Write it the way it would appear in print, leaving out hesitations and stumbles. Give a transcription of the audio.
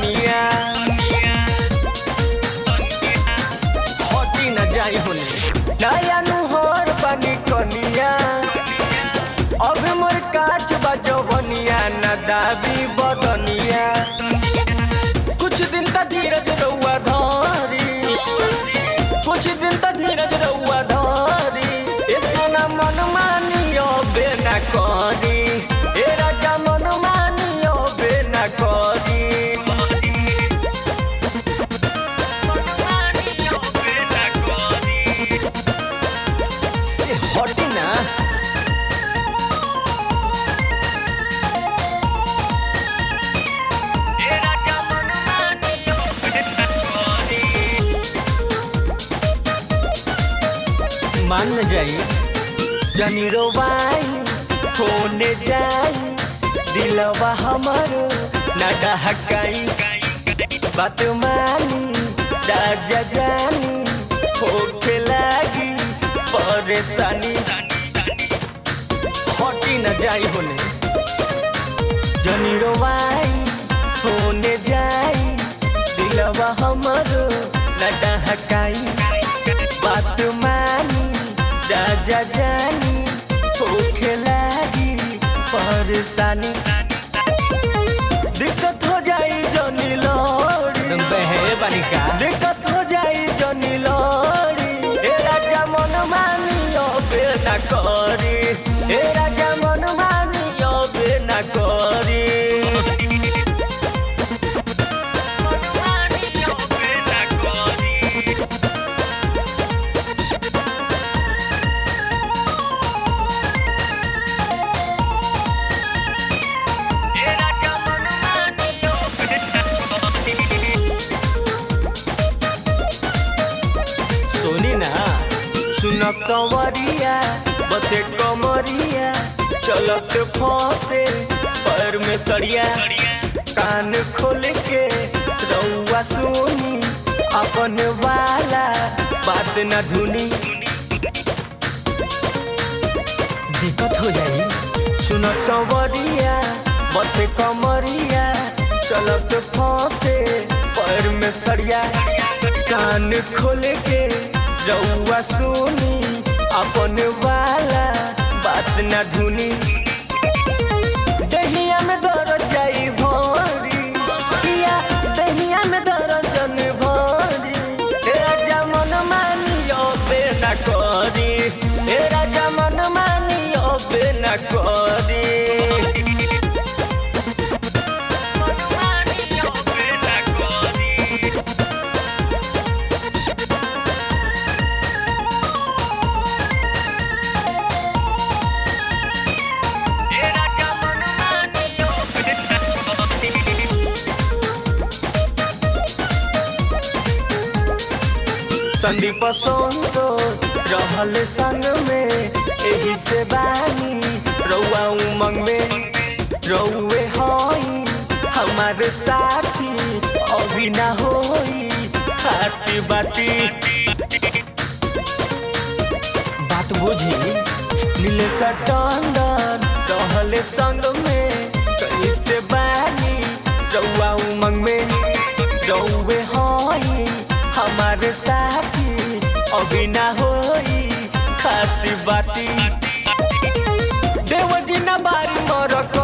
धनिया हटी न जाई होने नया नुहर बनी कनिया अब मोर काच बजवनिया न दाबी बदनिया कुछ दिन तक धीरज रहुआ धारी कुछ दिन तक धीरज रहुआ धारी ए सोना मन मानियो बेना करी ए राजा मन मानियो बेना करी हटी ना मान न जाई जनी रोवाई होने जाई दिलवा हमर न डहकाई बात मानी राजा जानी होके लागी परेशानी हटी न जाई होने जनी रोवाई होने जाई दिलवा हमर न डहकाई बात मानी राजा जानी होके लागी परेशानी दिक्कत हो जाई जनी लौड़ी बहे बालिका दिक्कत हो जाई जनी लौड़ी ए राजा मन मानियो बेना करी ए राजा मन मानियो बेना करी सुनक संवरिया बते कमरिया चलत फंसे पैर में सड़िया कान खोल के रउआ सुनी अपन वाला बात न धुनी दिक्कत हो जाई सुनक संवरिया बते कमरिया चलत फंसे पैर में सड़िया कान खोल के रउआ सुनी अपन वाला बात न धुनी दहिया में दर्द जाई भरी किया दहिया में दर्द जन भरी ए राजा मन मानियो बेना करी ए राजा मन मानियो बेना करी संदीप संतो रहल संग में एही से बानी रउआ उमंग में रउए हई हमारे साथी अभी ना होई खाती बाती बात बुझी नीलेश टंडन रहल संग में कहीं से बानी रउआ उमंग में रउए हई हमारे साथी अभी ना होई खाती बाती देवजी ना बारी मरक